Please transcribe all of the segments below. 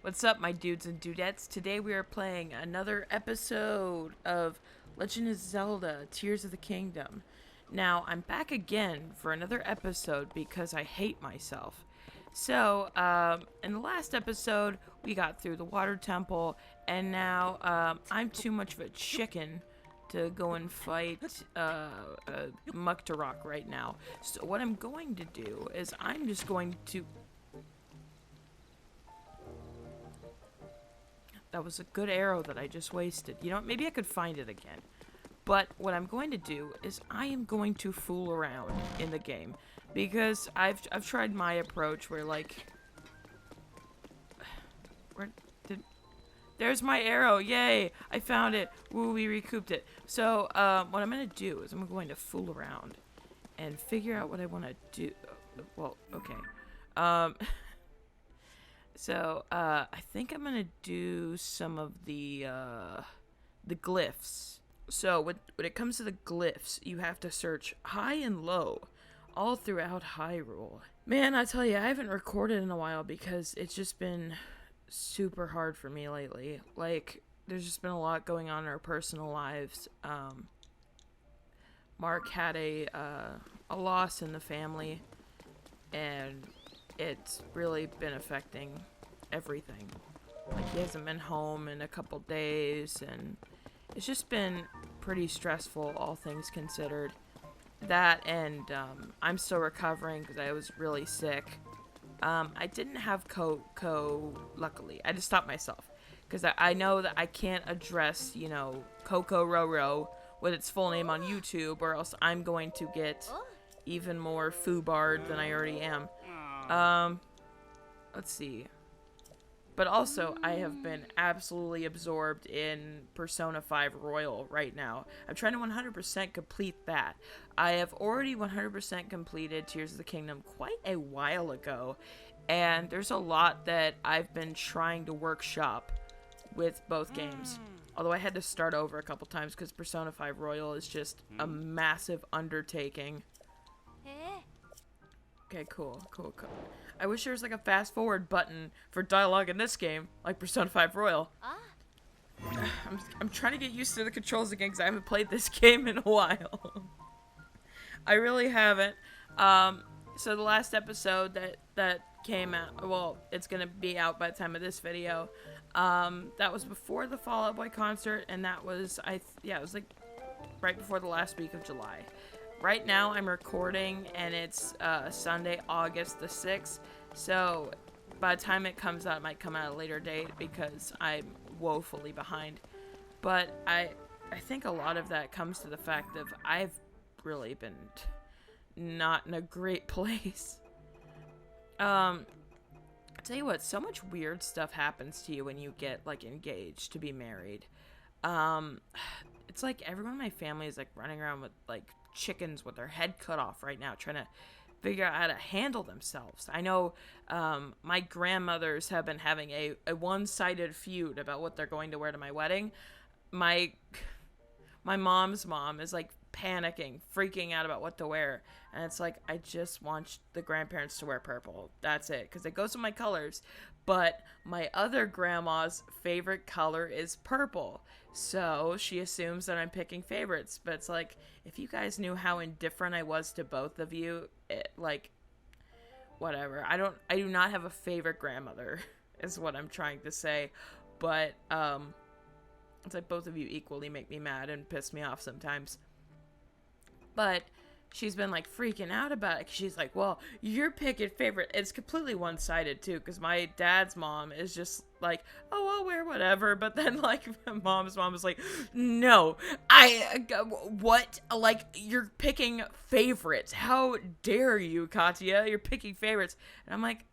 What's up, my dudes and dudettes? Today we are playing another episode of Legend of Zelda Tears of the Kingdom. Now, I'm back again for another episode because I hate myself. So, in the last episode, we got through the water temple, and now I'm too much of a chicken to go and fight Muktarok right now. So what I'm going to do is I'm just going to... That was a good arrow that I just wasted. You know what? Maybe I could find it again. But what I'm going to do is I am going to fool around in the game. Because I've tried my approach where, like... There's my arrow! Yay! I found it! Woo, we recouped it. So, what I'm going to do is I'm going to fool around and figure out what I want to do. Well, okay. So, I think I'm gonna do some of the glyphs. So, when it comes to the glyphs, you have to search high and low all throughout Hyrule. Man, I tell you, I haven't recorded in a while because it's just been super hard for me lately. Like, there's just been a lot going on in our personal lives. Mark had a loss in the family, and it's really been affecting everything. Like, he hasn't been home in a couple days, and it's just been pretty stressful, all things considered. That, and I'm still recovering because I was really sick. I didn't have luckily. I just stopped myself because I know that I can't address, Coco Roro with its full name on YouTube, or else I'm going to get even more foobarred than I already am. Let's see. But also, I have been absolutely absorbed in Persona 5 Royal right now. I'm trying to 100% complete that. I have already 100% completed Tears of the Kingdom quite a while ago, and there's a lot that I've been trying to workshop with both games. Although I had to start over a couple times because Persona 5 Royal is just a massive undertaking. Okay, cool. I wish there was like a fast forward button for dialogue in this game, like Persona 5 Royal. I'm trying to get used to the controls again because I haven't played this game in a while. I really haven't. So the last episode that came out, well, it's gonna be out by the time of this video. That was before the Fall Out Boy concert, and that was it was like right before the last week of July. Right now, I'm recording, and it's Sunday, August the 6th, so by the time it comes out, it might come out at a later date, because I'm woefully behind. But I think a lot of that comes to the fact of I've really been not in a great place. I tell you what, so much weird stuff happens to you when you get, like, engaged to be married. It's like everyone in my family is, like, running around with, like, chickens with their head cut off right now, trying to figure out how to handle themselves. I know my grandmothers have been having a one-sided feud about what they're going to wear to my wedding. My mom's mom is like panicking, freaking out about what to wear, and it's like, I just want the grandparents to wear purple. That's it, because it goes with my colors. But my other grandma's favorite color is purple, so she assumes that I'm picking favorites. But it's like, if you guys knew how indifferent I was to both of you, whatever. I do not have a favorite grandmother, is what I'm trying to say. But it's like both of you equally make me mad and piss me off sometimes. But she's been, like, freaking out about it. She's like, well, you're picking favorite. It's completely one-sided, too, because my dad's mom is just like, oh, I'll wear whatever. But then, like, my mom's mom is like, no, what? Like, you're picking favorites. How dare you, Katja? You're picking favorites. And I'm like,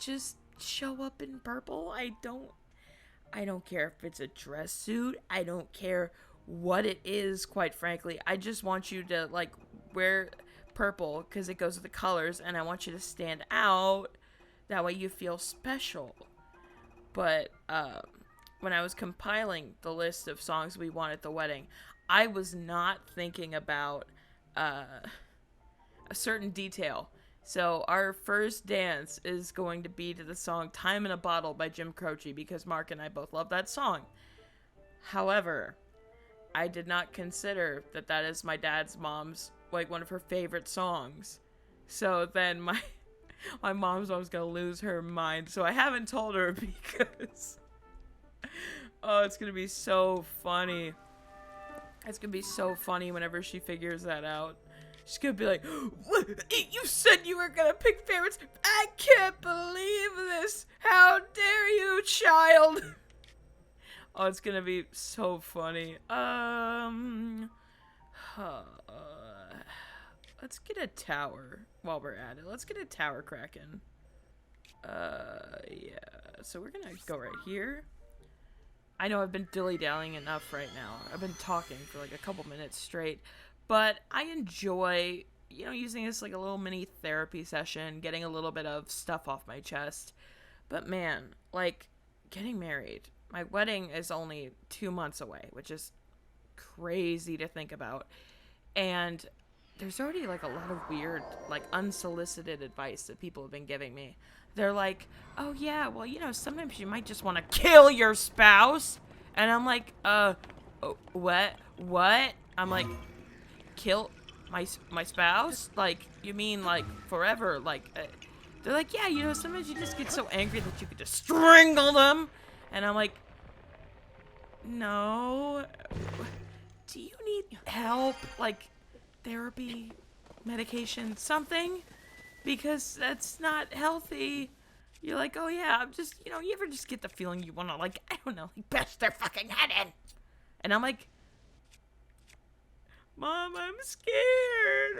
just show up in purple. I don't care if it's a dress suit. I don't care what it is, quite frankly. I just want you to, like, wear purple because it goes with the colors, and I want you to stand out. That way you feel special. But when I was compiling the list of songs we want at the wedding, I was not thinking about a certain detail. So our first dance is going to be to the song Time in a Bottle by Jim Croce because Mark and I both love that song. However, I did not consider that that is my mom's, like, one of her favorite songs. So then my mom's always gonna lose her mind. So I haven't told her because, oh, it's gonna be so funny. It's gonna be so funny whenever she figures that out. She's gonna be like, "What? You said you were gonna pick favorites? I can't believe this! How dare you, child!" Oh, it's gonna be so funny. Let's get a tower while we're at it. Let's get a tower cracking. Yeah. So we're gonna go right here. I know I've been dilly-dallying enough right now. I've been talking for like a couple minutes straight. But I enjoy, you know, using this like a little mini therapy session, getting a little bit of stuff off my chest. But man, like, getting married. My wedding is only 2 months away, which is crazy to think about. And there's already like a lot of weird, like, unsolicited advice that people have been giving me. They're like, oh yeah, well, you know, sometimes you might just want to kill your spouse. And I'm like, oh, what? I'm like, kill my spouse? Like, you mean like forever? Like, they're like, yeah, you know, sometimes you just get so angry that you could just strangle them. And I'm like, no. Do you need help? Like, therapy, medication, something? Because that's not healthy. You're like, oh yeah, I'm just, you know, you ever just get the feeling you want to, like, I don't know, like, bash their fucking head in? And I'm like, Mom, I'm scared.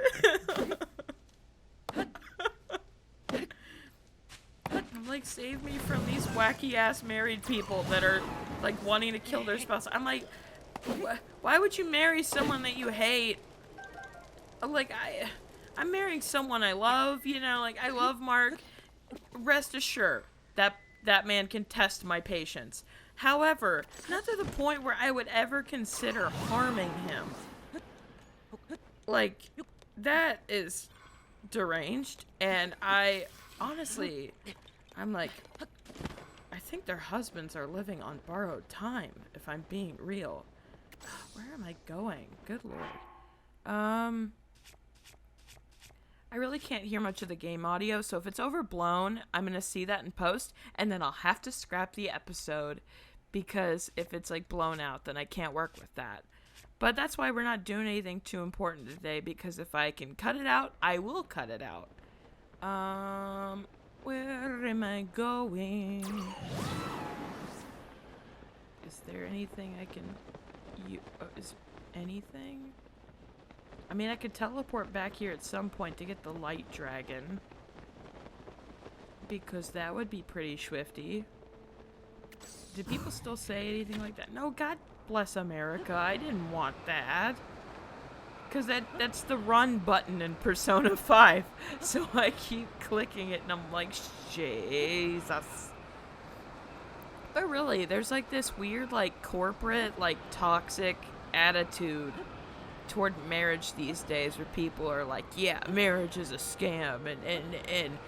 I'm like, save me from these wacky ass married people that are like wanting to kill their spouse. I'm like, why would you marry someone that you hate? I'm like, I'm marrying someone I love, you know, like, I love Mark. Rest assured that that man can test my patience. However, not to the point where I would ever consider harming him. Like, that is deranged, and I honestly, I'm like, I think their husbands are living on borrowed time, if I'm being real. Where am I going? Good lord. I really can't hear much of the game audio, so if it's overblown, I'm gonna see that in post, and then I'll have to scrap the episode, because if it's like blown out, then I can't work with that. But that's why we're not doing anything too important today, because if I can cut it out, I will cut it out. Where am I going? Is there anything I can... is anything? I mean, I could teleport back here at some point to get the light dragon. Because that would be pretty swifty. Do people still say anything like that? No, God bless America. I didn't want that. Because that's the run button in Persona 5. So I keep clicking it and I'm like, Jesus. But really, there's like this weird, like, corporate, like, toxic attitude toward marriage these days where people are like, yeah, marriage is a scam and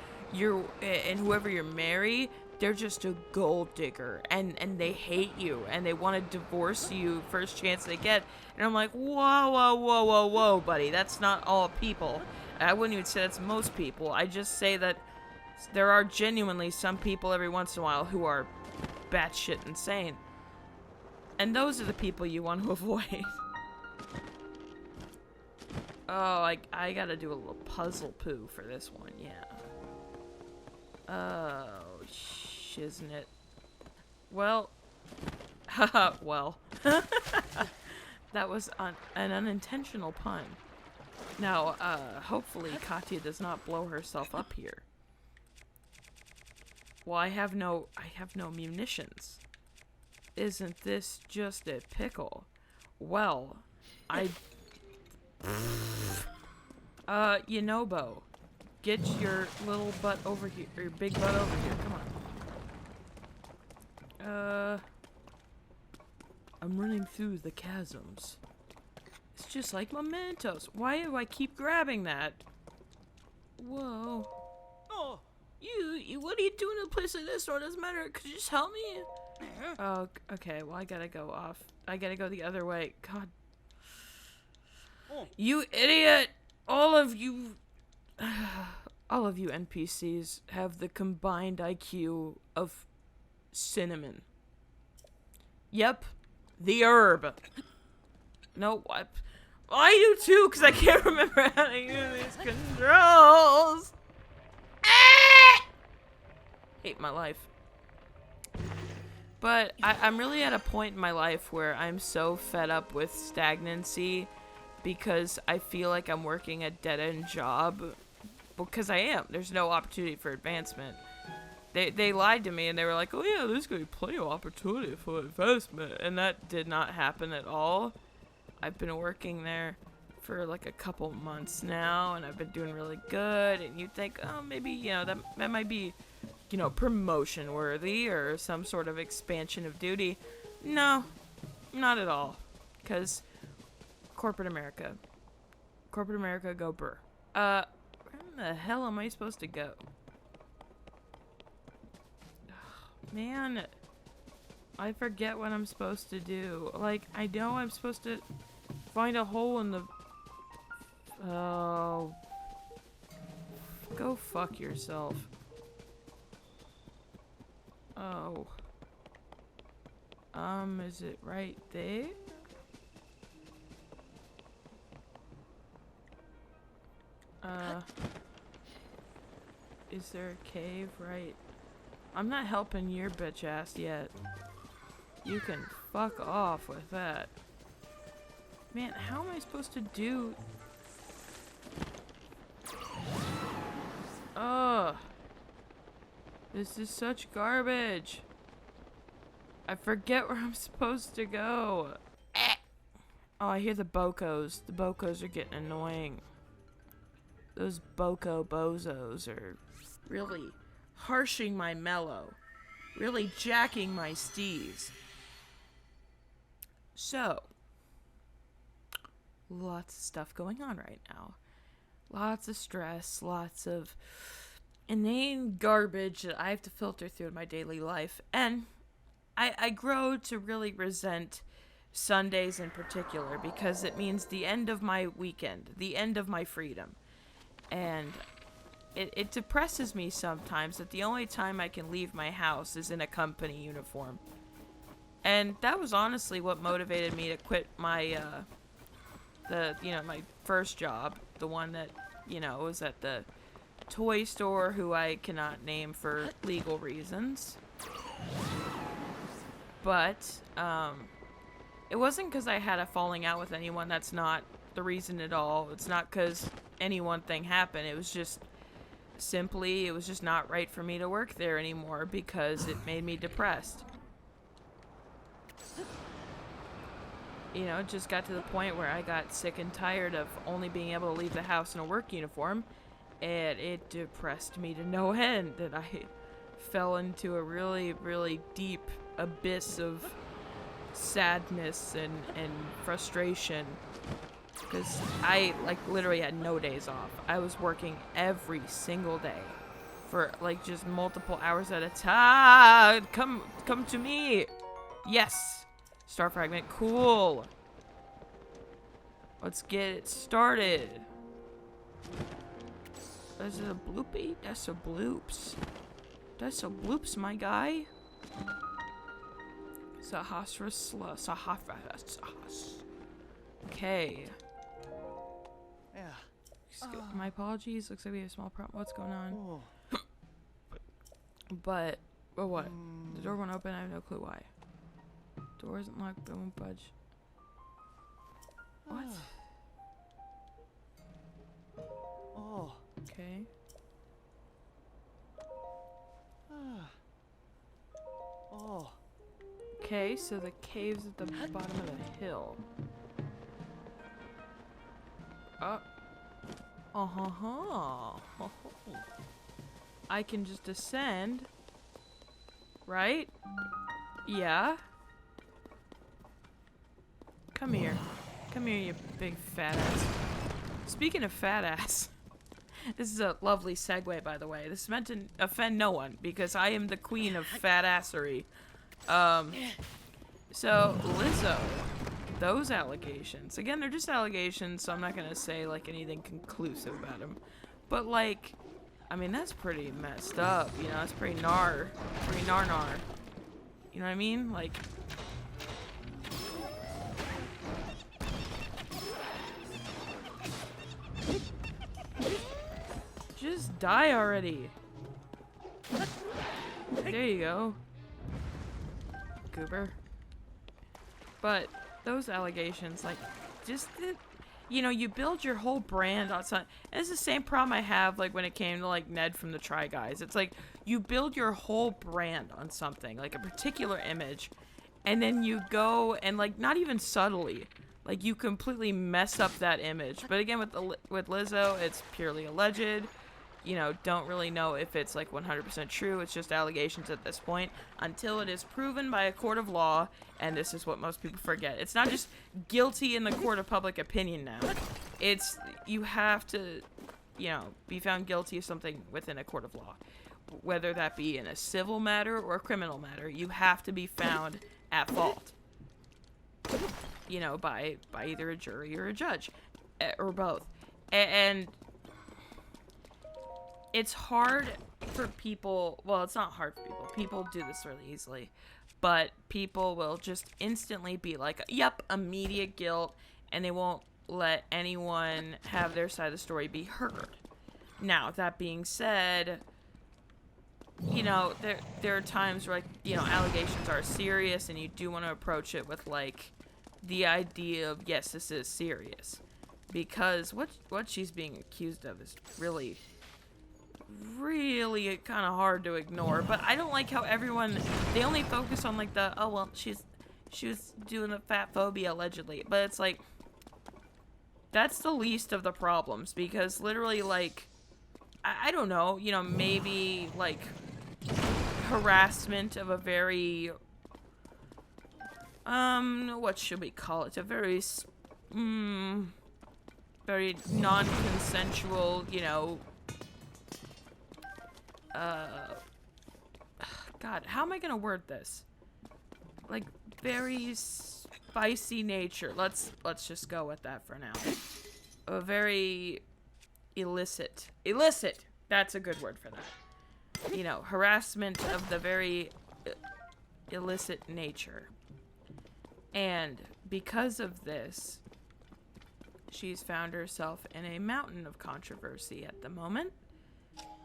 whoever you're married, they're just a gold digger and they hate you and they want to divorce you first chance they get. And I'm like, whoa, buddy, that's not all people. I wouldn't even say that's most people. I just say that there are genuinely some people every once in a while who are batshit insane. And those are the people you want to avoid. Oh, I gotta do a little puzzle poo for this one, yeah. Oh, shiznit. Well, haha, well. That was an unintentional pun. Now, hopefully Katja does not blow herself up here. Well, I have no munitions. Isn't this just a pickle? Well, Bo, get your little butt over here, or your big butt over here, come on. I'm running through the chasms. It's just like mementos. Why do I keep grabbing that? Whoa. Oh, you, what are you doing in a place like this? Or it doesn't matter. Could you just help me? Oh, okay. Well, I gotta go off. I gotta go the other way. God. Oh. You idiot! All of you NPCs have the combined IQ of cinnamon. Yep. The herb. No, what? Well, I do too, because I can't remember how to use these controls. Hate my life. But I'm really at a point in my life where I'm so fed up with stagnancy because I feel like I'm working a dead-end job. Because I am. There's no opportunity for advancement. They lied to me and they were like, oh yeah, there's going to be plenty of opportunity for advancement. And that did not happen at all. I've been working there for like a couple months now and I've been doing really good. And you'd think, oh, maybe, you know, that might be, you know, promotion worthy or some sort of expansion of duty. No, not at all. Because corporate America, go brr. Where the hell am I supposed to go? Man, I forget what I'm supposed to do. Like, I know I'm supposed to find a hole in the... Oh. Go fuck yourself. Oh. Is it right there? Is there a cave right? I'm not helping your bitch ass yet. You can fuck off with that. Man, how am I supposed to do? Ugh. This is such garbage. I forget where I'm supposed to go. Oh, I hear the bocos. The bocos are getting annoying. Those boko bozos are really harshing my mellow. Really jacking my steez. So, lots of stuff going on right now. Lots of stress, lots of inane garbage that I have to filter through in my daily life. And I grow to really resent Sundays in particular because it means the end of my weekend, the end of my freedom. And it depresses me sometimes that the only time I can leave my house is in a company uniform. And that was honestly what motivated me to quit my, my first job. The one that, was at the toy store who I cannot name for legal reasons. But, it wasn't because I had a falling out with anyone. That's not the reason at all. It's not because any one thing happened. It was just simply, it was just not right for me to work there anymore because it made me depressed. It just got to the point where I got sick and tired of only being able to leave the house in a work uniform, and it depressed me to no end that I fell into a really, really deep abyss of sadness and frustration. Because I, literally had no days off. I was working every single day for, just multiple hours at a time. Come to me. Yes. Star fragment. Cool. Let's get it started. Is it a bloopy? That's a bloops. That's a bloops, my guy. Sahasras. Okay. Yeah. My apologies. Looks like we have a small problem. What's going on? But what? The door won't open. I have no clue why. Door isn't locked. It won't budge. What? Oh. Okay. Oh. Okay, so the cave's at the bottom of the hill. I can just descend. Right? Yeah. Come here. Come here, you big fat ass. Speaking of fat ass, This is a lovely segue, by the way. This is meant to offend no one, because I am the queen of fat assery. So, Lizzo, those allegations. Again, they're just allegations, so I'm not gonna say, like, anything conclusive about them. But, like, I mean, that's pretty messed up, you know? That's pretty nar. Pretty nar. You know what I mean? Like... Just die already. There you go. Goober. But those allegations, like, just, you know, you build your whole brand on something. And it's the same problem I have, like, when it came to, like, Ned from the Try Guys. It's like, you build your whole brand on something, like a particular image, and then you go and, like, not even subtly, like, you completely mess up that image. But again, with Lizzo, it's purely alleged. You know, don't really know if it's, like, 100% true. It's just allegations at this point until it is proven by a court of law, and this is what most people forget. It's not just guilty in the court of public opinion now. It's, you have to, you know, be found guilty of something within a court of law. Whether that be in a civil matter or a criminal matter, you have to be found at fault. You know, by either a jury or a judge, or both. And it's hard for people, well, it's not hard for people. People do this really easily. But people will just instantly be like, yep, immediate guilt, and they won't let anyone have their side of the story be heard. Now, that being said, you know, there are times where, like, you know, allegations are serious, and you do want to approach it with, like, the idea of, yes, this is serious. Because what she's being accused of is really kind of hard to ignore. But I don't like how everyone, they only focus on, like, the, oh, well, she was doing the fat phobia allegedly. But it's like, that's the least of the problems, because literally, like, I don't know, you know, maybe, like, harassment of a very, what should we call it? A very, very non-consensual, you know, God, how am I gonna word this? Like, very spicy nature. Let's just go with that for now. A very illicit. That's a good word for that. You know, harassment of the very illicit nature. And because of this, she's found herself in a mountain of controversy at the moment.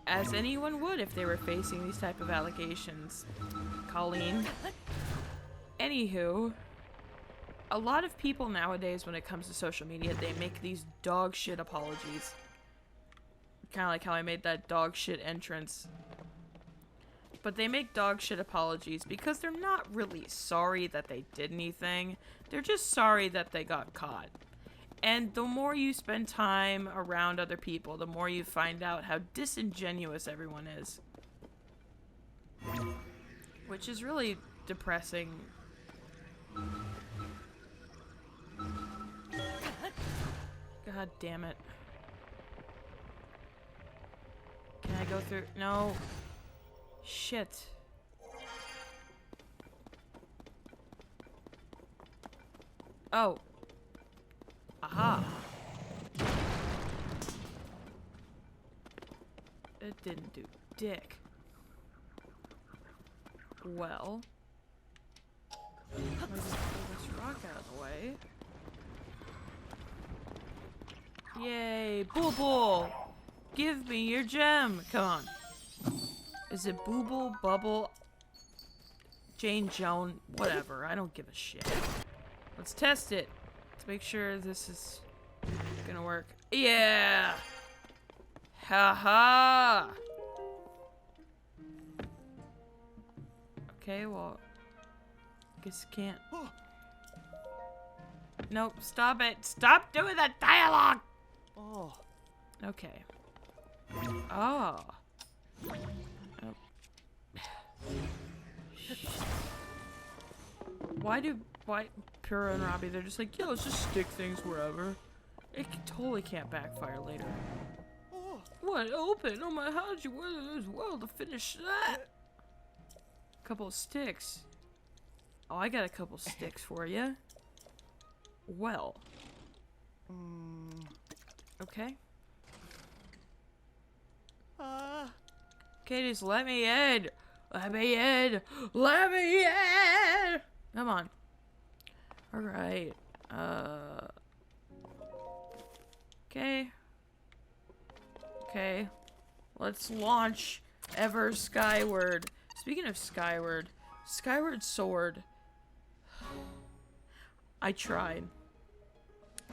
As anyone would if they were facing these type of allegations. Colleen. Anywho, a lot of people nowadays, when it comes to social media, they make these dog shit apologies. Kind of like how I made that dog shit entrance. But they make dog shit apologies because they're not really sorry that they did anything. They're just sorry that they got caught. And the more you spend time around other people, the more you find out how disingenuous everyone is. Which is really depressing. God damn it. Can I go through? No. Shit. Oh. Aha. It didn't do dick. Well. Let's pull this rock out of the way. Yay. Boo-boo! Give me your gem! Come on. Is it Booble, Bubble, Jane, Joan? Whatever. I don't give a shit. Let's test it. Let's make sure this is gonna work. Yeah! Haha! Okay, well, guess can't. Nope, stop it. Stop doing that dialogue! Oh. Okay. Oh. Why Pura and Robbie, they're just like, yeah, let's just stick things wherever. It totally can't backfire later. What open? Oh my, how'd you weather as well to finish that? Couple of sticks. Oh, I got a couple sticks for you. Well. Okay. Okay, just let me in. Let me in. Let me in. Come on. All right. Okay. Okay. Let's launch ever skyward. Speaking of Skyward Sword. I tried.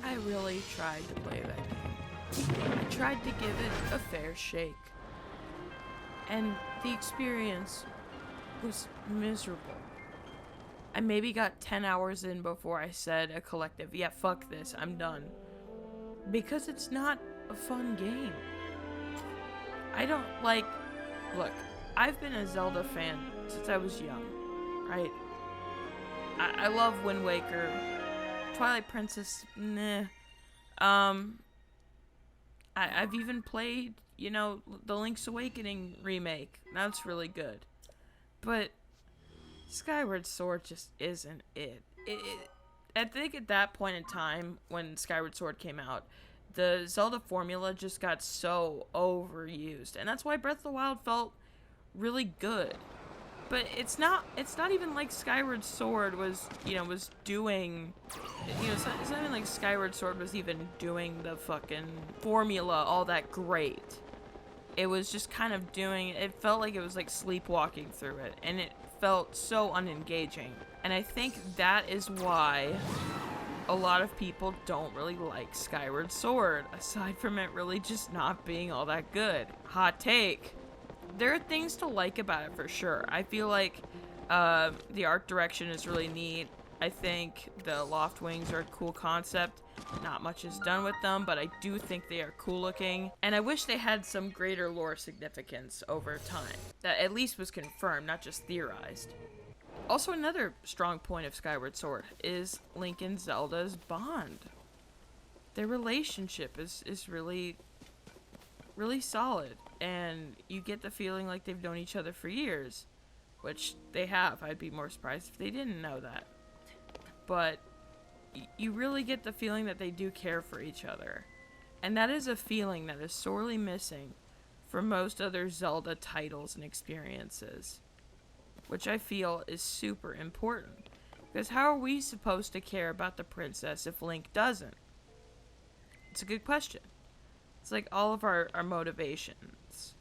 I really tried to play that game. I tried to give it a fair shake. And the experience was miserable. I maybe got 10 hours in before I said a collective, yeah, fuck this, I'm done. Because it's not a fun game. I don't like... Look, I've been a Zelda fan since I was young, right? I love Wind Waker. Twilight Princess, nah. I've even played, you know, the Link's Awakening remake. That's really good. But Skyward Sword just isn't it. I think at that point in time, when Skyward Sword came out, the Zelda formula just got so overused. And that's why Breath of the Wild felt really good. But it's not even like Skyward Sword was, you know, was doing, you know, it's not even like Skyward Sword was even doing the fucking formula all that great. It was just kind of doing, it felt like it was like sleepwalking through it, and it felt so unengaging. And I think that is why a lot of people don't really like Skyward Sword, aside from it really just not being all that good. Hot take. There are things to like about it for sure. I feel like the art direction is really neat. I think the loft wings are a cool concept. Not much is done with them, but I do think they are cool looking. And I wish they had some greater lore significance over time. That at least was confirmed, not just theorized. Also, another strong point of Skyward Sword is Link and Zelda's bond. Their relationship is really, really solid. And you get the feeling like they've known each other for years. Which they have. I'd be more surprised if they didn't know that. But you really get the feeling that they do care for each other. And that is a feeling that is sorely missing from most other Zelda titles and experiences. Which I feel is super important. Because how are we supposed to care about the princess if Link doesn't? It's a good question. It's like all of our motivations.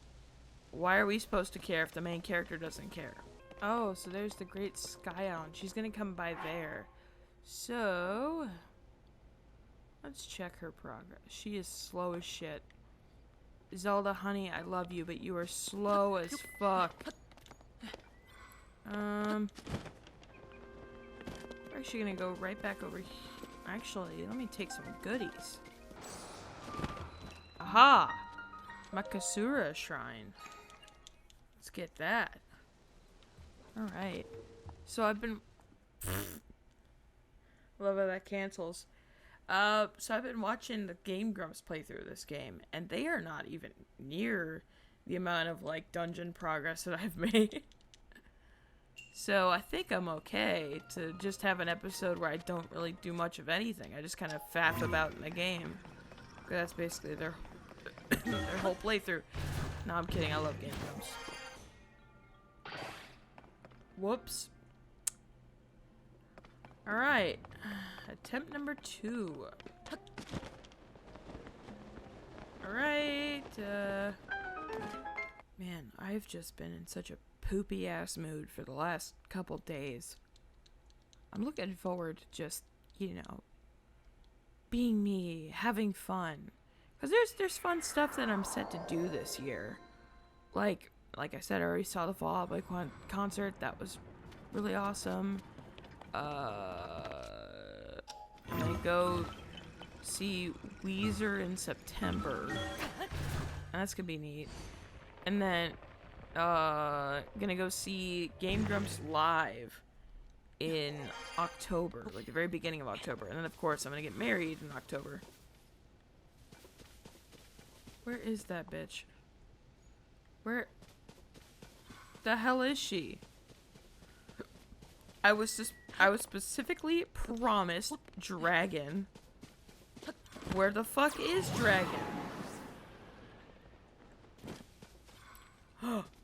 Why are we supposed to care if the main character doesn't care? Oh, so there's the Great Sky Island. She's gonna come by there. So, let's check her progress. She is slow as shit. Zelda, honey, I love you, but you are slow as fuck. We're actually gonna go right back over here. Actually, let me take some goodies. Aha! Makasura Shrine. Let's get that. Alright. So I've been... Love how that cancels. So I've been watching the Game Grumps play through this game, and they are not even near the amount of, like, dungeon progress that I've made. So I think I'm okay to just have an episode where I don't really do much of anything. I just kind of faff about in the game. That's basically their whole playthrough. No, I'm kidding. I love Game Grumps. Whoops. Alright. Attempt number 2. Alright. Man, I've just been in such a poopy ass mood for the last couple days. I'm looking forward to just, you know, being me, having fun. Because there's fun stuff that I'm set to do this year. Like I said, I already saw the Fall Out Boy concert. That was really awesome. I'm gonna go see Weezer in September. That's gonna be neat. And then, gonna go see Game Grumps live in October, like the very beginning of October. And then, of course, I'm gonna get married in October. Where is that bitch? Where the hell is she? I was specifically promised dragon. Where the fuck is dragon?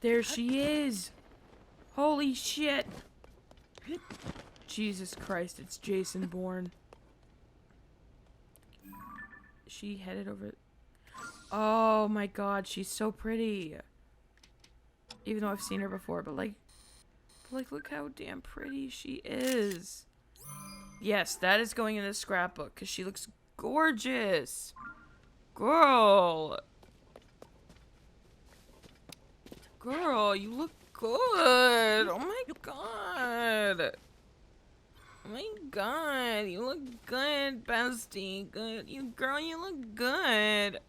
There she is! Holy shit! Jesus Christ, it's Jason Bourne. She headed over. Oh my god, she's so pretty. Even though I've seen her before, but like, look how damn pretty she is. Yes, that is going in the scrapbook because she looks gorgeous. Girl, you look good. Oh my god. Oh my god, you look good, bestie. Good. You look good.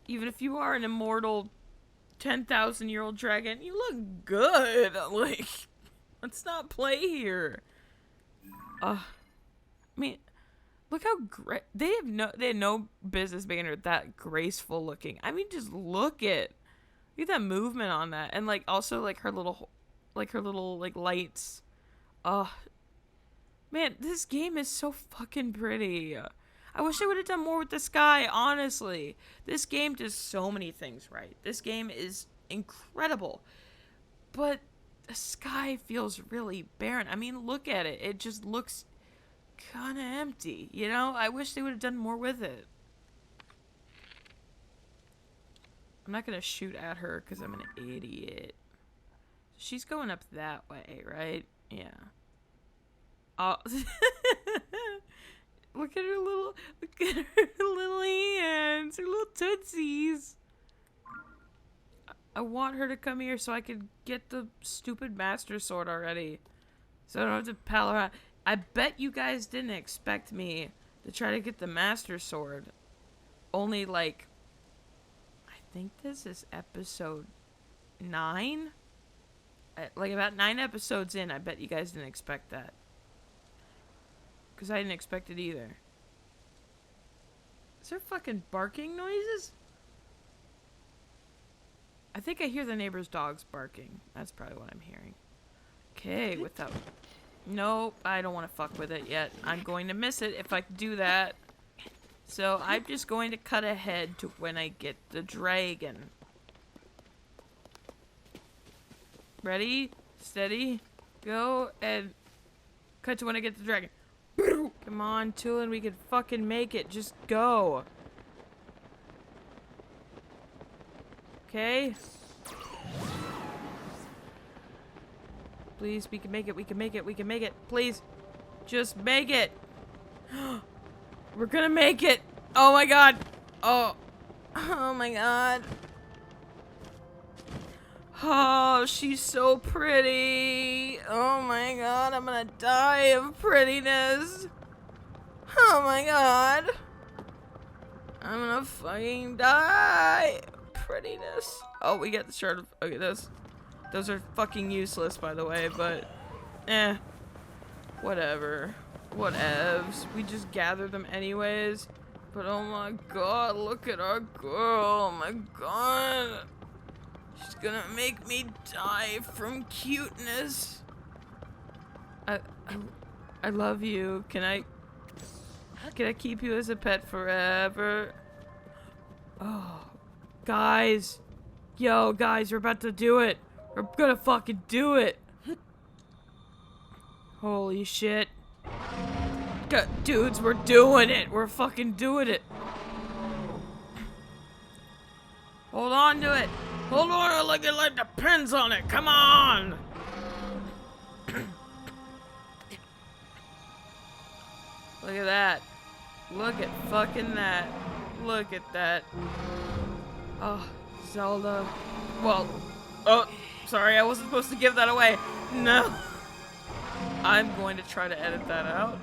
Even if you are an immortal 10,000-year-old dragon, you look good. Like, let's not play here. I mean, look how great they had no business making her that graceful looking. I mean, just look at that movement on that, and like also like her little like lights. Man, this game is so fucking pretty. I wish they would have done more with the sky, honestly. This game does so many things right. This game is incredible. But the sky feels really barren. I mean, look at it. It just looks kind of empty, you know? I wish they would have done more with it. I'm not going to shoot at her because I'm an idiot. She's going up that way, right? Yeah. Oh. Look at her little hands, her little tootsies. I want her to come here so I could get the stupid master sword already. So I don't have to pal around. I bet you guys didn't expect me to try to get the master sword. Only like, I think this is episode 9? Like about 9 episodes in, I bet you guys didn't expect that. Because I didn't expect it either. Is there fucking barking noises? I think I hear the neighbor's dogs barking. That's probably what I'm hearing. Okay, without... Nope, I don't want to fuck with it yet. I'm going to miss it if I do that. So I'm just going to cut ahead to when I get the dragon. Ready? Steady? Go, and cut to when I get the dragon. Come on, Tulin, we can fucking make it. Just go. Okay? Please, we can make it, we can make it, we can make it. Please. Just make it. We're gonna make it. Oh my god. Oh. Oh my god. Oh, she's so pretty. Oh my god, I'm gonna die of prettiness. Oh my god. I'm gonna fucking die of prettiness. Oh, we get the shard of... Okay, those are fucking useless, by the way, but... Whatever. Whatevs. We just gather them anyways. But oh my god, look at our girl. Oh my god. She's gonna make me die from cuteness. I love you. Can I keep you as a pet forever? Oh, guys. Yo, guys, we're about to do it. We're gonna fucking do it. Holy shit. Dudes, we're doing it. We're fucking doing it. Hold on to it. Hold on, like it like depends on it. Come on. Look at that. Look at fucking that. Look at that. Oh, Zelda. Well, oh, sorry, I wasn't supposed to give that away. No. I'm going to try to edit that out.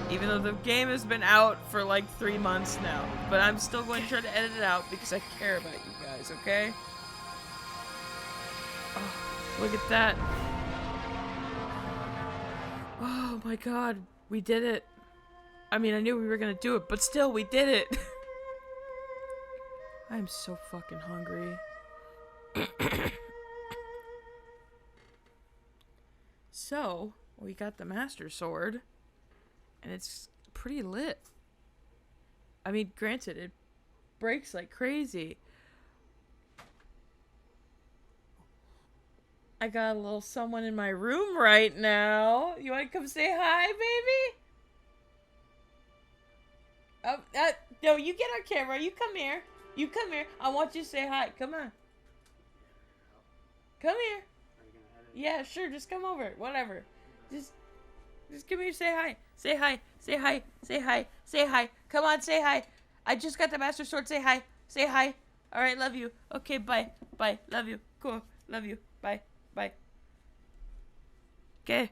Even though the game has been out for like 3 months now. But I'm still going to try to edit it out because I care about you guys, okay? Oh, look at that. Oh my god, we did it. I mean, I knew we were going to do it, but still, we did it. I'm so fucking hungry. So, we got the Master Sword, and it's pretty lit. I mean, granted, it breaks like crazy. I got a little someone in my room right now. You want to come say hi, baby? No, you get on camera. You come here. You come here. I want you to say hi. Come on. Come here. Yeah, sure. Just come over. Whatever. Just come here. Say hi. Say hi. Say hi. Say hi. Say hi. Come on. Say hi. I just got the Master Sword. Say hi. Say hi. All right. Love you. Okay. Bye. Bye. Love you. Cool. Love you. Bye. Bye. Okay.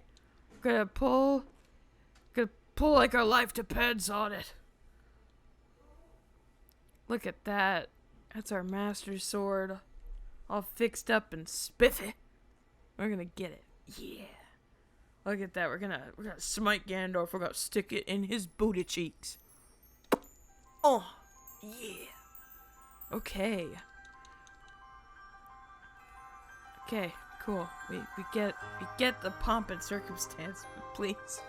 Gonna pull like our life depends on it. Look at that. That's our Master Sword. All fixed up and spiffy. We're gonna get it. Yeah. Look at that. We're gonna smite Gandalf. We're gonna stick it in his booty cheeks. Oh, yeah. Okay. Okay, cool. We get the pomp and circumstance, please.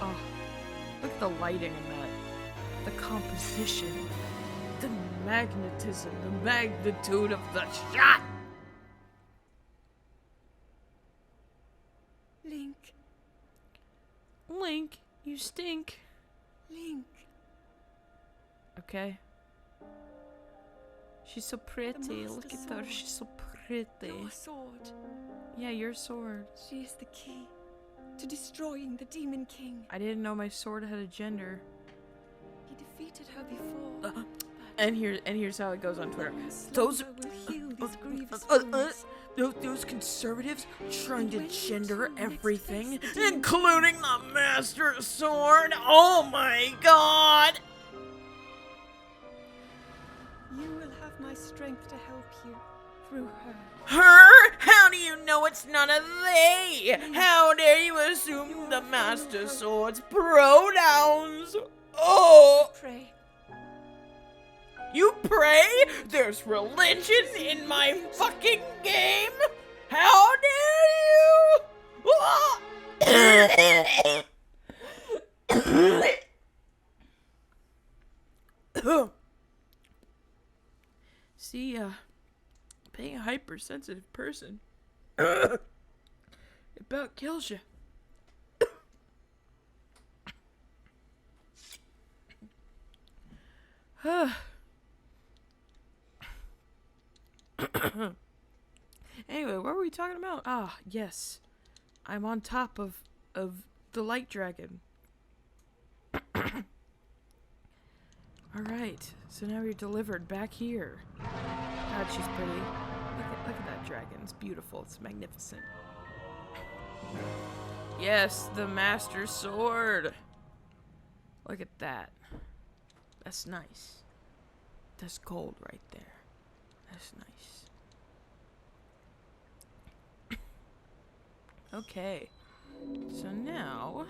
Oh, look at the lighting in that. The composition, the magnetism, the magnitude of the shot. Link, you stink. Link. Okay. She's so pretty. Look at her. She's so pretty. Your sword. Yeah, your sword. She is the key to destroying the Demon King. I didn't know my sword had a gender. He defeated her before. And here's how it goes on Twitter. Those will heal these grievous wounds. Those conservatives trying to gender everything, including the Master Sword. Oh my God! You will have my strength to help you through her. Her? How do you know it's not a they? How dare you assume the Master Sword's pronouns? Oh! Pray. You pray? There's religion in my fucking game? How dare you? See, being a hypersensitive person, it about kills you. Anyway, what were we talking about? Ah, yes. I'm on top of the light dragon. Alright, so now we're delivered back here. God, she's pretty. Look at that dragon. It's beautiful. It's magnificent. Yes, the Master Sword. Look at that. That's nice. That's gold right there. That's nice. Okay. So now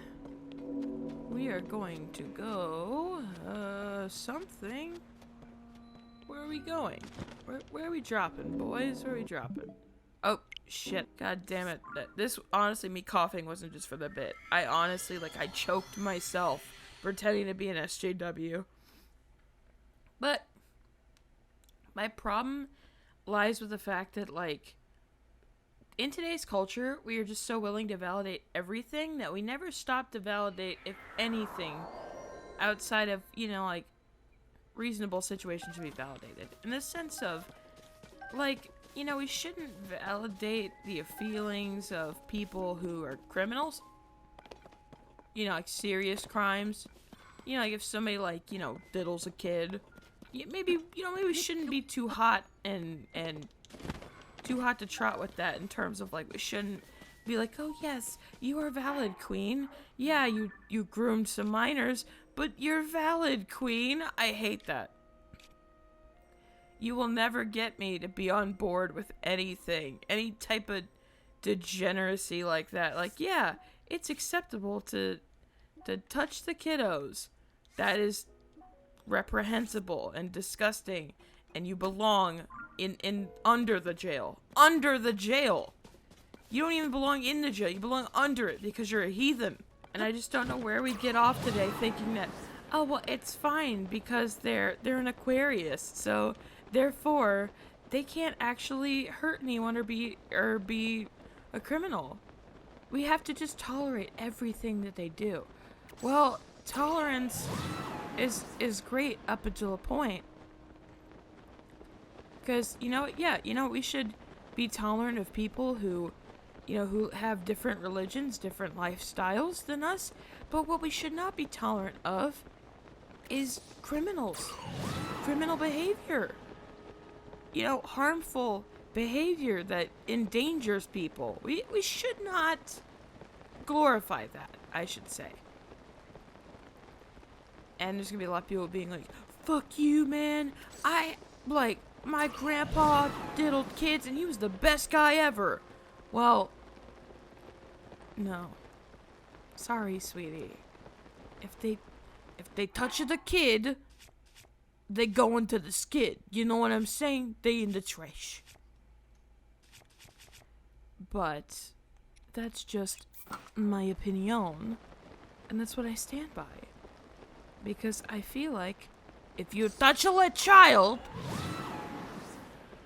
we are going to go something. Where are we going? Where are we dropping, boys? Where are we dropping? Oh, shit. God damn it. This, honestly, me coughing wasn't just for the bit. I honestly, I choked myself pretending to be an SJW. But my problem lies with the fact that, in today's culture, we are just so willing to validate everything that we never stop to validate, if anything, outside of, reasonable situations to be validated. In the sense of, we shouldn't validate the feelings of people who are criminals. Serious crimes. If somebody, diddles a kid, maybe we shouldn't be too hot and too hot to trot with that in terms of, we shouldn't be like, oh, yes, you are valid, queen. Yeah, you groomed some minors, but you're valid, queen. I hate that. You will never get me to be on board with anything, any type of degeneracy like that. Yeah, it's acceptable to touch the kiddos. That is reprehensible and disgusting, and you belong in under the jail. Under the jail! You don't even belong in the jail, you belong under it because you're a heathen. And I just don't know where we get off today thinking that, oh, well, it's fine because they're an Aquarius, so therefore they can't actually hurt anyone or be a criminal. We have to just tolerate everything that they do. Well, tolerance is great up until a point. Because, we should be tolerant of people who have different religions, different lifestyles than us. But what we should not be tolerant of is criminals. Criminal behavior. Harmful behavior that endangers people. We should not glorify that, I should say. And there's gonna be a lot of people being like, fuck you, man. My grandpa diddled kids and he was the best guy ever. Well, no. Sorry, sweetie. If they touch the kid, they go into the skid. You know what I'm saying? They in the trash. But that's just my opinion, and that's what I stand by. Because I feel like if you touch a child,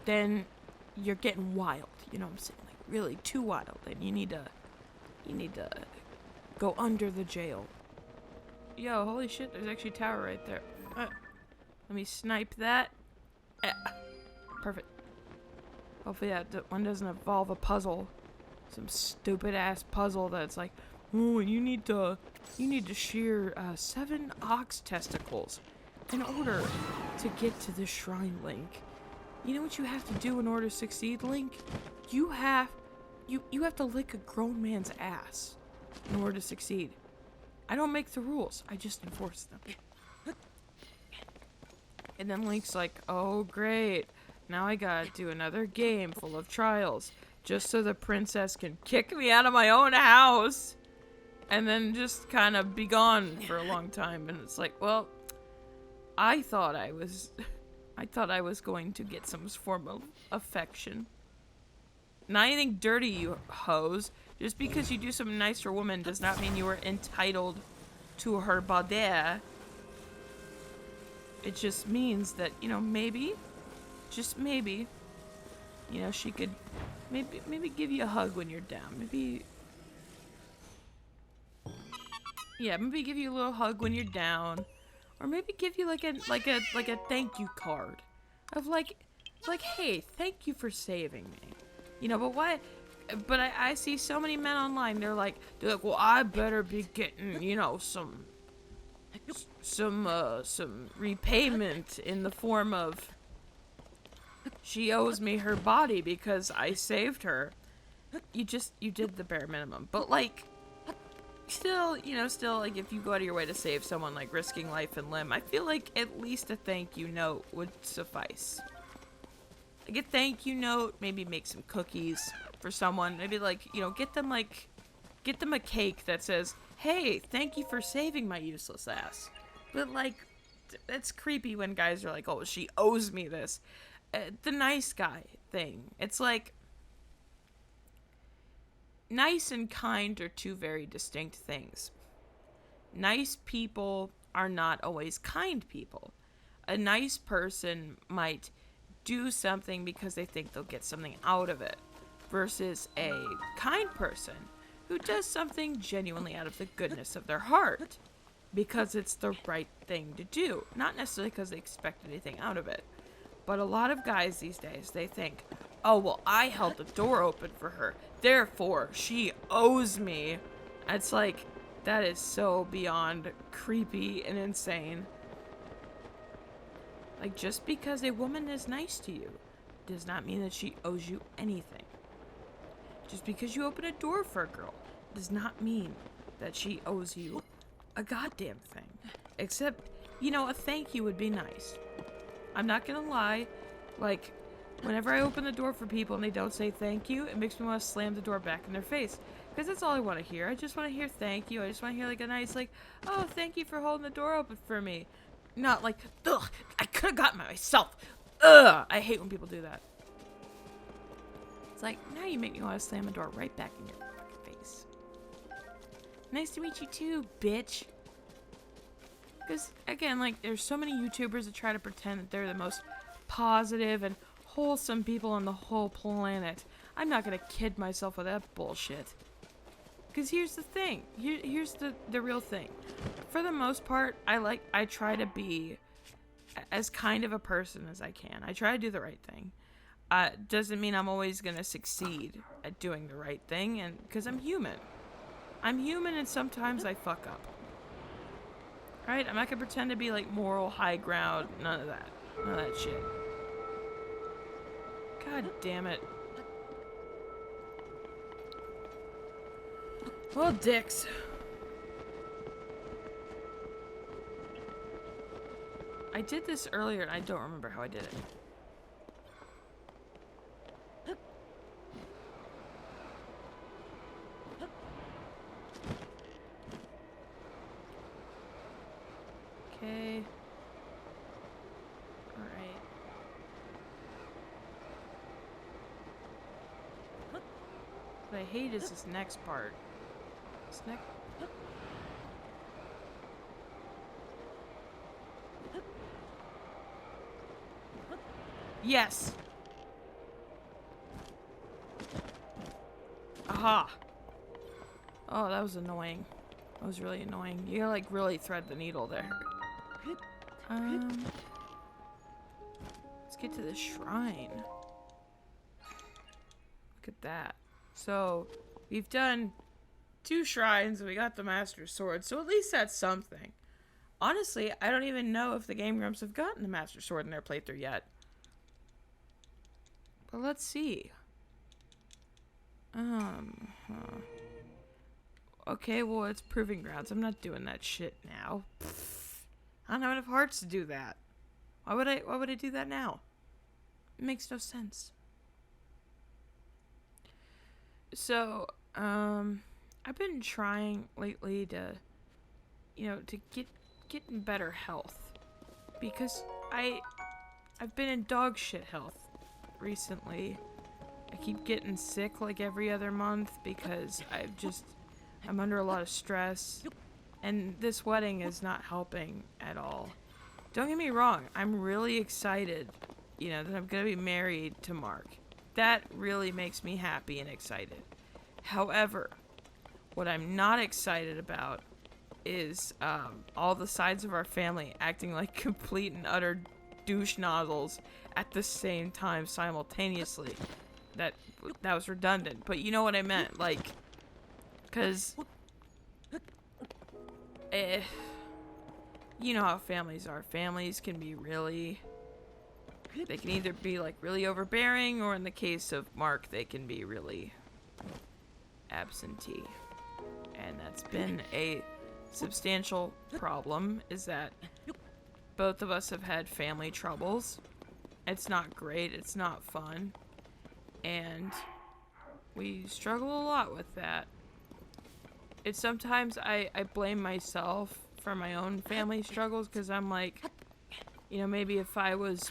then you're getting wild. You know what I'm saying? Like really too wild, and you need to go under the jail. Yo, holy shit! There's actually a tower right there. Let me snipe that. Perfect. Hopefully that one doesn't involve a puzzle. Some stupid ass puzzle that's like, oh, you need to shear 7 ox testicles in order to get to the shrine, Link. You know what you have to do in order to succeed, Link? You have to lick a grown man's ass in order to succeed. I don't make the rules, I just enforce them. And then Link's like, oh great, now I gotta do another game full of trials just so the princess can kick me out of my own house and then just kind of be gone for a long time. And it's like, well, I thought I was going to get some form of affection. Not anything dirty, you hoes. Just because you do something nice for a woman does not mean you are entitled to her body. It just means that, maybe, just maybe, she could maybe give you a hug when you're down. Maybe give you a little hug when you're down. Or maybe give you like a thank you card. Of like, hey, thank you for saving me. But why? But I see so many men online, they're like, well, I better be getting, some repayment in the form of she owes me her body because I saved her. You did the bare minimum. But still, like if you go out of your way to save someone, like risking life and limb, I feel like at least a thank you note would suffice. Like a thank you note, maybe make some cookies for someone. Maybe get them a cake that says, hey, thank you for saving my useless ass. But that's creepy when guys are like, oh, she owes me this. The nice guy thing. It's like, nice and kind are two very distinct things. Nice people are not always kind people. A nice person might do something because they think they'll get something out of it, versus a kind person who does something genuinely out of the goodness of their heart because it's the right thing to do, not necessarily because they expect anything out of it. But a lot of guys these days, they think, oh, well, I held the door open for her, therefore she owes me. It's like, that is so beyond creepy and insane. Like, just because a woman is nice to you does not mean that she owes you anything. Just because you open a door for a girl does not mean that she owes you a goddamn thing. Except, a thank you would be nice. I'm not gonna lie, whenever I open the door for people and they don't say thank you, it makes me want to slam the door back in their face. Because that's all I want to hear. I just want to hear thank you. I just want to hear a nice, oh, thank you for holding the door open for me. not like, ugh, I could have gotten it myself. Ugh, I hate when people do that. It's like, now you make me want to slam a door right back in your fucking face. Nice to meet you too, bitch. Because, again, like, there's so many YouTubers that try to pretend that they're the most positive and wholesome people on the whole planet. I'm not gonna kid myself with that bullshit. Because here's the thing. Here's the real thing. For the most part, I try to be as kind of a person as I can. I try to do the right thing. Doesn't mean I'm always gonna succeed at doing the right thing, and because I'm human. I'm human, and sometimes I fuck up. Right? I'm not gonna pretend to be like moral high ground. None of that. None of that shit. God damn it. Well, dicks. I did this earlier and I don't remember how I did it. Okay. Alright. What I hate is this next part. This next... Yes! Aha! Oh, that was annoying. That was really annoying. You gotta, like, really thread the needle there. Let's get to the shrine. Look at that. So, we've done 2 shrines and we got the Master Sword, so at least that's something. Honestly, I don't even know if the Game Grumps have gotten the Master Sword in their playthrough yet. But let's see. Okay, well, it's Proving Grounds. I'm not doing that shit now. I don't have enough hearts to do that. Why would I do that now? It makes no sense. So, I've been trying lately to, to get in better health. Because I've been in dog shit health recently. I keep getting sick like every other month because I'm under a lot of stress. And this wedding is not helping at all. Don't get me wrong, I'm really excited, that I'm gonna be married to Mark. That really makes me happy and excited. However, what I'm not excited about is all the sides of our family acting like complete and utter douche nozzles at the same time simultaneously. That was redundant, but you know what I meant, like, because you know how families are. Families can be they can either be like really overbearing, or in the case of Mark, they can be really absentee. And that's been a substantial problem, is that both of us have had family troubles. It's not great, it's not fun, and we struggle a lot with that. It's sometimes I blame myself for my own family struggles, because I'm like, maybe if I was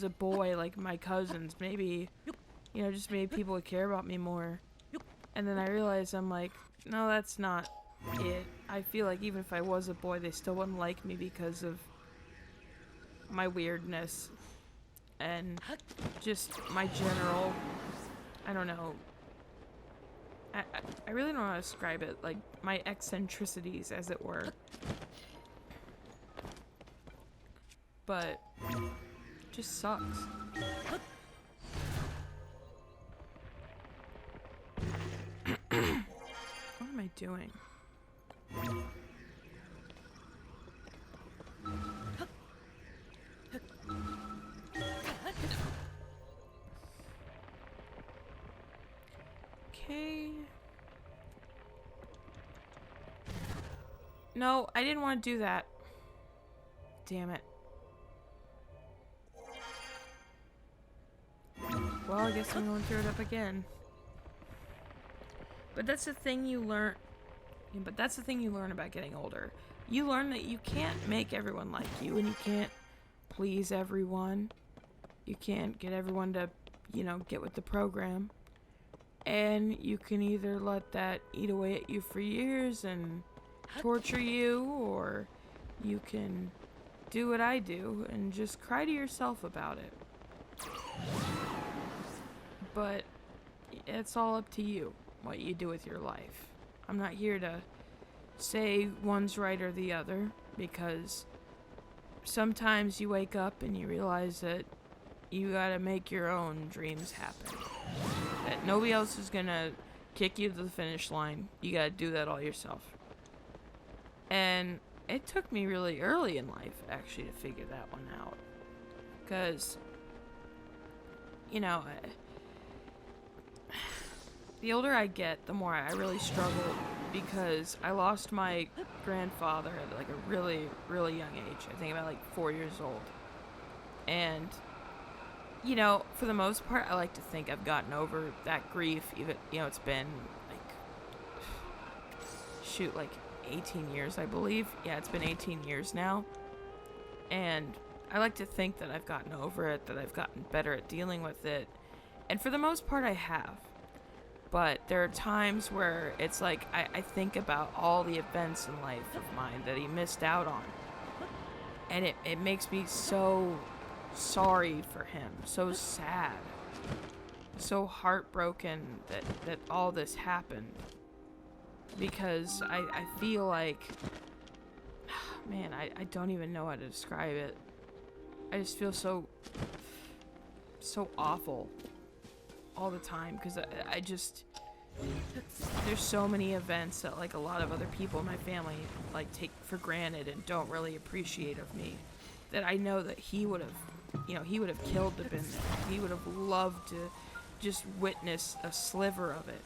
a boy like my cousins, maybe, just maybe people would care about me more. And then I realize I'm like, no, that's not it. I feel like even if I was a boy, they still wouldn't like me because of my weirdness and just my general, I don't know, I really don't know how to describe it, like my eccentricities, as it were. But it just sucks. What am I doing? Okay. No, I didn't want to do that. Damn it. Well, I guess I'm going through it up again. But that's the thing you learn. But that's the thing you learn about getting older. you learn that you can't make everyone like you, and you can't please everyone. You can't get everyone to, get with the program. And you can either let that eat away at you for years and torture you, or you can do what I do and just cry to yourself about it. But it's all up to you, what you do with your life. I'm not here to say one's right or the other, because sometimes you wake up and you realize that you gotta make your own dreams happen. That nobody else is gonna kick you to the finish line. You gotta do that all yourself. And it took me really early in life, actually, to figure that one out. Because, the older I get, the more I really struggle, because I lost my grandfather at like a really, really young age. I think about like 4 years old. And, for the most part, I like to think I've gotten over that grief. Even, it's been like 18 years, I believe. Yeah, it's been 18 years now. And I like to think that I've gotten over it, that I've gotten better at dealing with it. And for the most part, I have. But there are times where it's like I think about all the events in life of mine that he missed out on. And it makes me so sorry for him, so sad, so heartbroken that all this happened. Because I feel like, man, I don't even know how to describe it. I just feel so awful all the time, because I just, there's so many events that like a lot of other people in my family like take for granted and don't really appreciate of me, that I know that he would have killed to been there. He would have loved to just witness a sliver of it.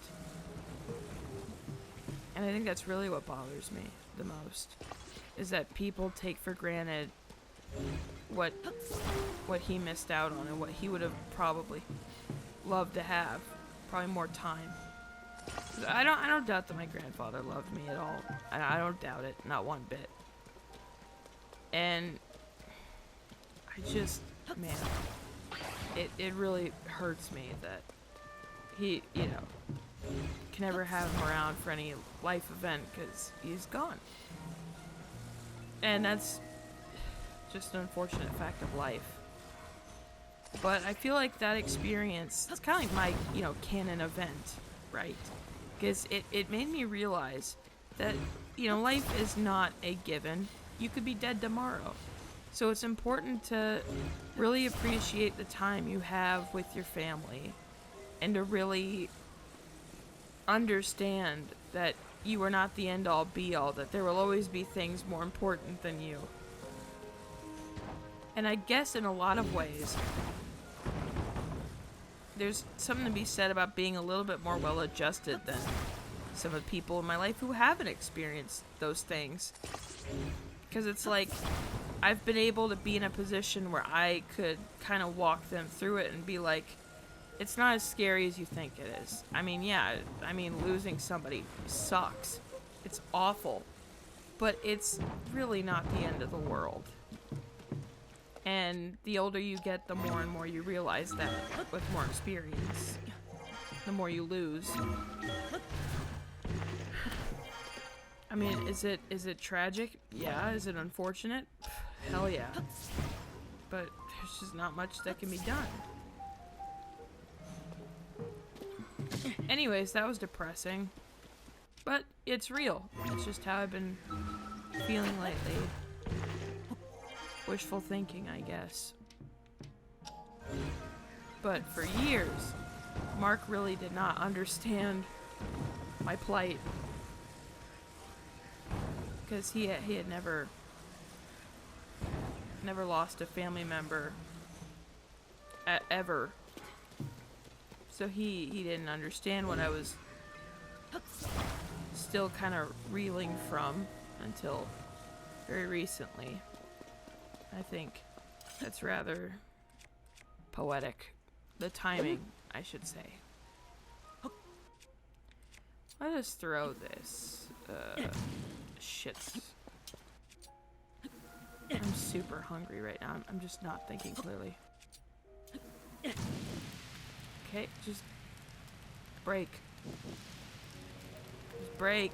And I think that's really what bothers me the most, is that people take for granted what he missed out on, and what he would have probably loved to have, probably more time. I don't doubt that my grandfather loved me at all. I don't doubt it, not one bit. And I just, man, it really hurts me that he, can never have him around for any life event, because he's gone. And that's just an unfortunate fact of life. But I feel like that experience, it's kind of like my, canon event, right? Because it made me realize that, life is not a given. You could be dead tomorrow. So it's important to really appreciate the time you have with your family, and to really understand that you are not the end-all be-all, that there will always be things more important than you. And I guess in a lot of ways, there's something to be said about being a little bit more well-adjusted than some of the people in my life who haven't experienced those things. Because it's like, I've been able to be in a position where I could kind of walk them through it and be like, it's not as scary as you think it is. Losing somebody sucks. It's awful. But it's really not the end of the world. And the older you get, the more and more you realize that with more experience. The more you lose. Is it tragic? Yeah. Is it unfortunate? Hell yeah. But there's just not much that can be done. Anyways, that was depressing. But it's real. It's just how I've been feeling lately. Wishful thinking, I guess. But for years, Mark really did not understand my plight. Because he had never lost a family member ever. So he didn't understand what I was still kind of reeling from until very recently. I think that's rather poetic. The timing, I should say. Let us throw this shit I'm super hungry right now. I'm just not thinking clearly. Okay, just break. Just break.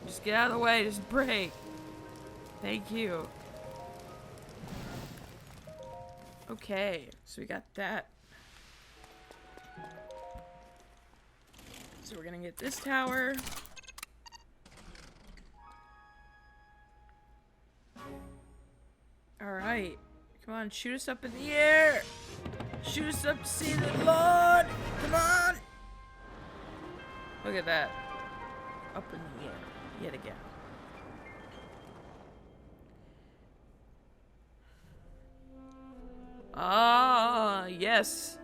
Just get out of the way. Just break. Thank you. Okay, so we got that. So we're gonna get this tower. Alright. Come on, shoot us up in the air! Shoot us up to see the Lord! Come on! Look at that. Up in the air. Yet again. Ah, yes.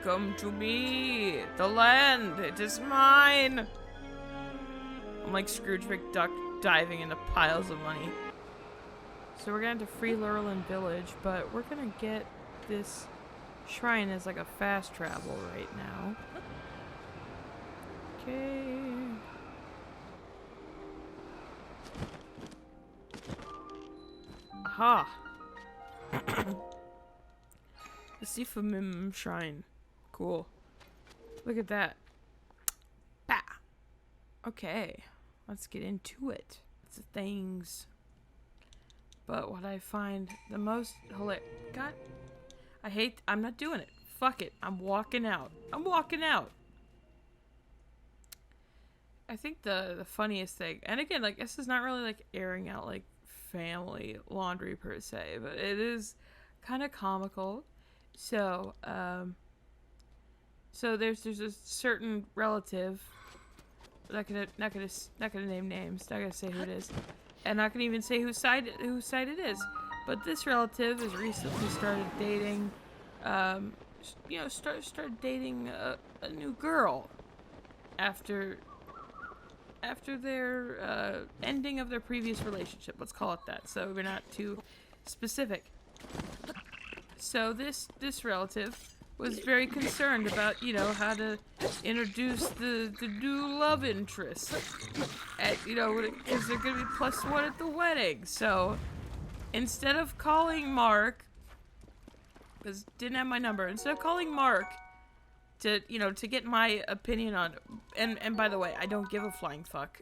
Come to me. The land. It is mine. I'm like Scrooge McDuck diving into piles of money. So we're going to free Lurelin Village, but we're going to get this shrine as like a fast travel right now. Okay. Aha. The Sifamim Shrine. Cool. Look at that. Bah. Okay. Let's get into it. It's the things. But what I find the most hilarious... God. I'm not doing it. Fuck it. I'm walking out. I'm walking out. I think the funniest thing... And again, like, this is not really, like, airing out, like, family laundry per se. But it is kind of comical. So, so there's a certain relative. Not gonna name names. Not gonna say who it is, and not gonna even say whose side it is. But this relative has recently started dating, started dating a new girl after their ending of their previous relationship. Let's call it that. So we're not too specific. So this relative was very concerned about, you know, how to introduce the new love interest. At, you know, is there going to be +1 at the wedding? So instead of calling Mark, because didn't have my number, instead of calling Mark to, you know, to get my opinion on it, and by the way, I don't give a flying fuck.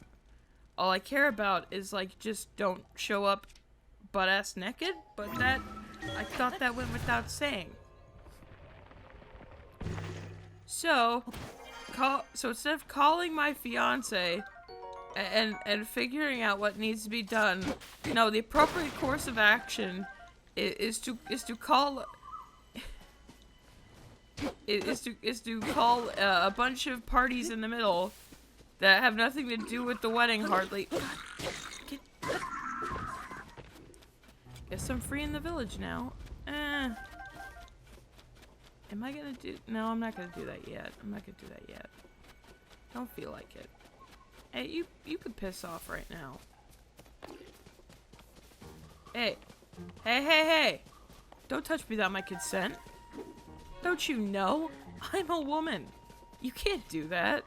All I care about is, like, just don't show up butt-ass naked, but that... I thought that went without saying. So instead of calling my fiance and figuring out what needs to be done, no, the appropriate course of action is to call a bunch of parties in the middle that have nothing to do with the wedding hardly. Guess I'm free in the village now. Am I gonna do... No, I'm not gonna do that yet. Don't feel like it. Hey, you could piss off right now. Hey. Hey. Don't touch me without my consent. Don't you know? I'm a woman. You can't do that.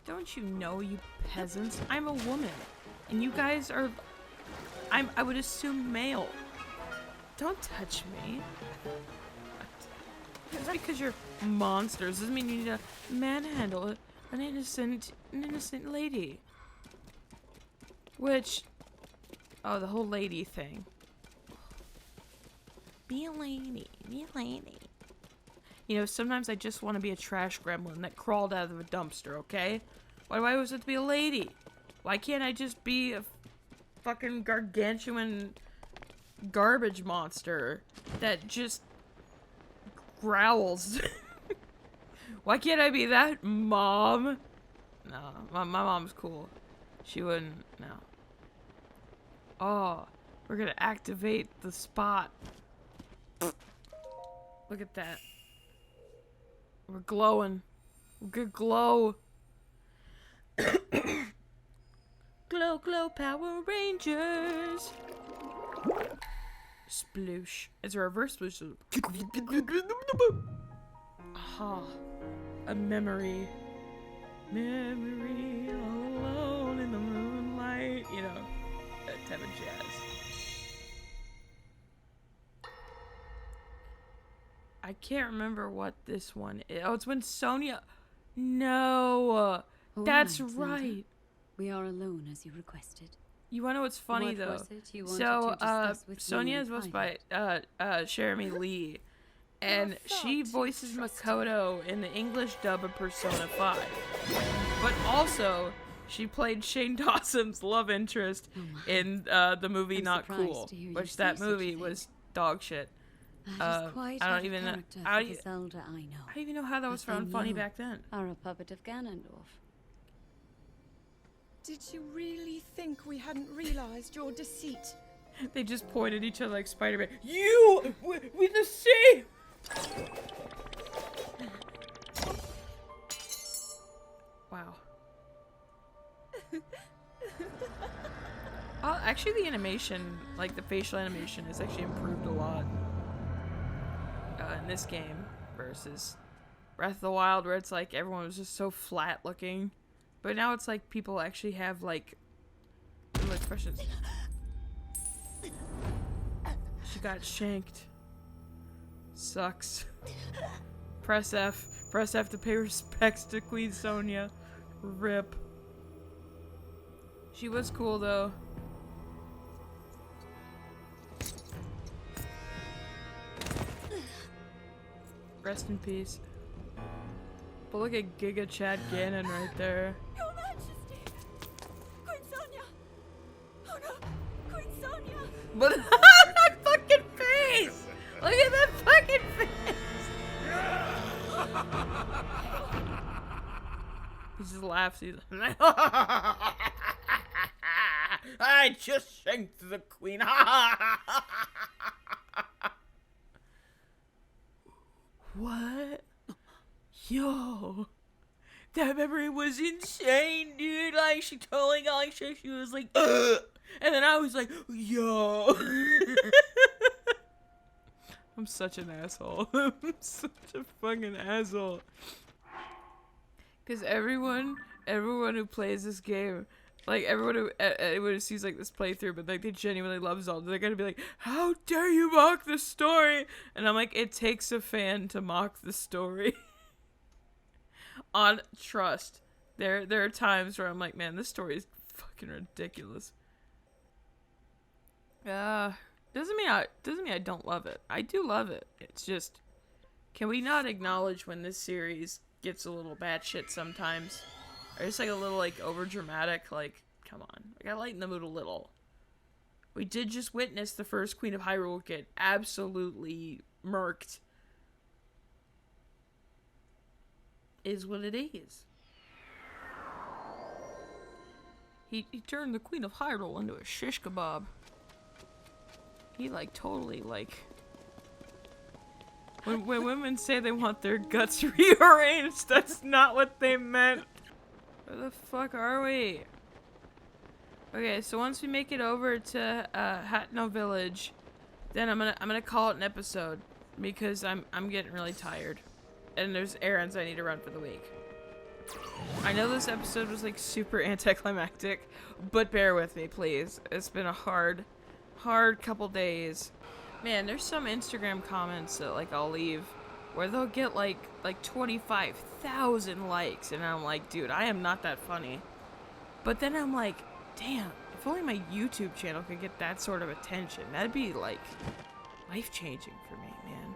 Don't you know, you peasants? I'm a woman. And you guys are... I would assume male. Don't touch me. Just because you're monsters doesn't mean you need to manhandle an innocent lady. Which... Oh, the whole lady thing. Be a lady. You know, sometimes I just want to be a trash gremlin that crawled out of a dumpster, okay? Why do I always have to be a lady? Why can't I just be a fucking gargantuan garbage monster that just growls? Why can't I be that, Mom? No, my mom's cool. She wouldn't, no. Oh, we're gonna activate the spot. Look at that. We're glowing. We're good glow. Glow, Power Rangers. Sploosh. It's a reverse sploosh. Ha. A memory. Memory all alone in the moonlight. You know, that type of jazz. I can't remember what this one is. Oh, it's when Sonia... No. That's right. We are alone as you requested. You want to know what's funny, What though? was it you wanted So, to discuss with me Sonia in is voiced by private? Jeremy Lee. And she voices Makoto in the English dub of Persona 5. But also, she played Shane Dawson's love interest in the movie I'm Not surprised Cool. to hear you Which say that such a movie thing. was dog shit. That is quite I don't out of even know. character I for the Zelda I know. don't even know how that was But found then funny you back then. Are a puppet of Ganondorf. Did you really think we hadn't realized your deceit? They just point at each other like Spider-Man. You! We're the same! Wow. Actually, the animation, like the facial animation, has actually improved a lot in this game versus Breath of the Wild, where it's like everyone was just so flat looking. But now it's like people actually have like little expressions. She got shanked. Sucks. Press F. Press F to pay respects to Queen Sonia. RIP. She was cool though. Rest in peace. But look at Giga Chad Ganon right there. Your Majesty! Queen Sonia! Oh no! Queen Sonia! But that fucking face! Look at that fucking face! He just laughs. He's like, I just shanked the queen. What? Yo. That memory was insane, dude. Like, she totally got like shit. She was like, ugh. And then I was like, yo. I'm such an asshole. I'm such a fucking asshole. Because everyone who plays this game, like everyone who sees like this playthrough, but like they genuinely love Zelda, they're gonna be like, how dare you mock the story? And I'm like, it takes a fan to mock the story. On trust. There are times where I'm like, man, this story is fucking ridiculous. Doesn't mean I don't love it. I do love it. It's just, can we not acknowledge when this series gets a little batshit sometimes? Or it's like a little like over dramatic, like, come on. I gotta lighten the mood a little. We did just witness the first Queen of Hyrule get absolutely murked. Is what it is. He turned the Queen of Hyrule into a shish kebab. He like totally like when women say they want their guts rearranged, that's not what they meant. Where the fuck are we? Okay, so once we make it over to Hatno Village, then I'm gonna call it an episode because I'm getting really tired. And there's errands I need to run for the week. I know this episode was like super anticlimactic, but bear with me, please. It's been a hard couple days. Man, there's some Instagram comments that like I'll leave where they'll get like 25,000 likes, and I'm like, dude, I am not that funny. But then I'm like, damn, if only my YouTube channel could get that sort of attention, that'd be like life-changing for me, man.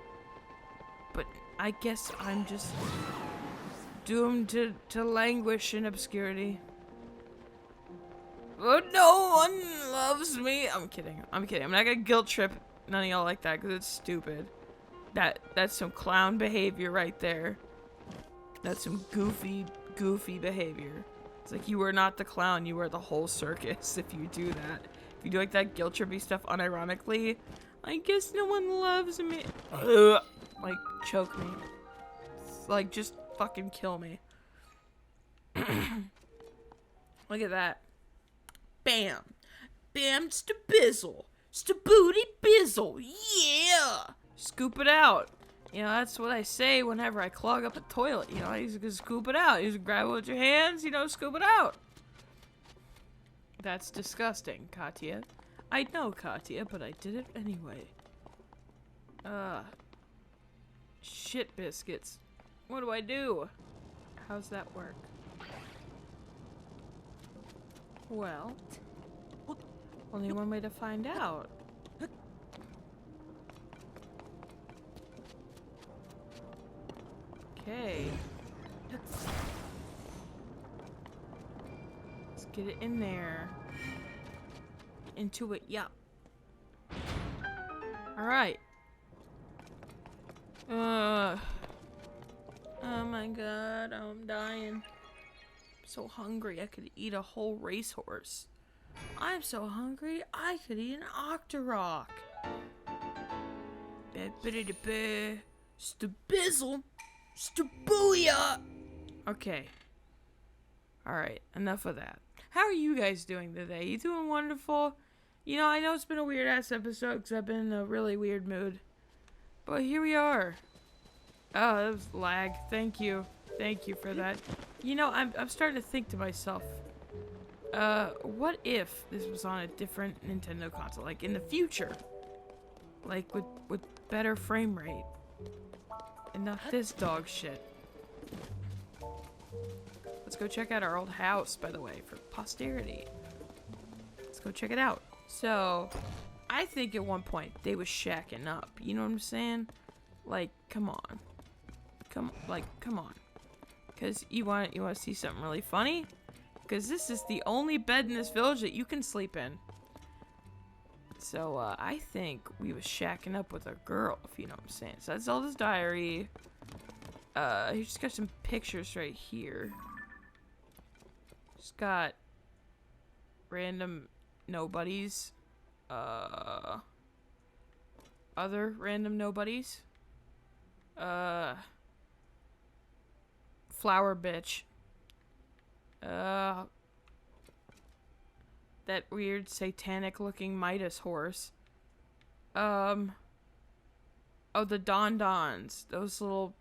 But I guess I'm just doomed to languish in obscurity. But no one loves me. I'm kidding. I'm not gonna guilt trip none of y'all like that because it's stupid. That's some clown behavior right there. That's some goofy behavior. It's like you are not the clown, you are the whole circus if you do that. If you do like that guilt trippy stuff unironically, I guess no one loves me. Ugh. Like, choke me. Like, just fucking kill me. Look at that. Bam. Bam, stabizzle. Stabooty bizzle. Yeah. Scoop it out. You know, that's what I say whenever I clog up a toilet. You know, you just scoop it out. You just grab it with your hands, you know, scoop it out. That's disgusting, Katja. I know, Katja, but I did it anyway. Shit biscuits. What do I do? How's that work? Well, only one way to find out. Okay. Let's get it in there. Into it, yeah. Alright. Oh my god, I'm dying. I'm so hungry, I could eat a whole racehorse. I'm so hungry, I could eat an Octorok. Stabizzle. Stabooyah! Okay. Alright, enough of that. How are you guys doing today? You doing wonderful? You know, I know it's been a weird-ass episode because I've been in a really weird mood. But here we are. Oh, that was lag. Thank you. Thank you for that. You know, I'm starting to think to myself, what if this was on a different Nintendo console? Like, in the future. Like, with better frame rate. And not this dog shit. Let's go check out our old house, by the way, for posterity. Let's go check it out. So, I think at one point they was shacking up. You know what I'm saying? Like, come on. Come on. Cause you want to see something really funny? Cause this is the only bed in this village that you can sleep in. So, I think we was shacking up with a girl, if you know what I'm saying. So that's Zelda's diary. He's just got some pictures right here. Just got random nobodies. Other random nobodies. Flower bitch. That weird satanic looking Midas horse. Oh, the Don Dons. Those little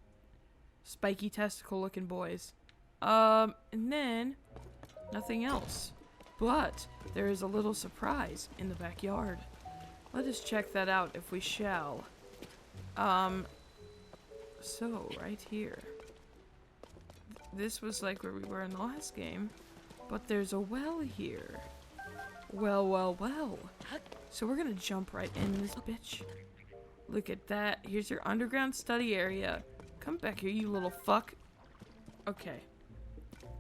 spiky testicle looking boys. And then nothing else. But there is a little surprise in the backyard. Let us check that out if we shall. So right here. This was like where we were in the last game, but there's a well here. Well. So we're gonna jump right in this bitch. Look at that. Here's your underground study area. Come back here, you little fuck. Okay.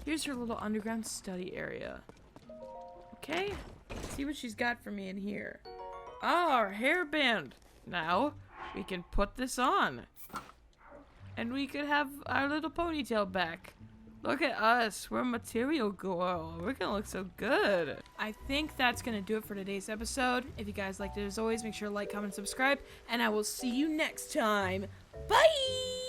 Here's your little underground study area. Okay? Let's see what she's got for me in here. Oh, our hairband. Now, we can put this on. And we could have our little ponytail back. Look at us. We're material girl. We're gonna look so good. I think that's gonna do it for today's episode. If you guys liked it, as always, make sure to like, comment, subscribe. And I will see you next time. Bye!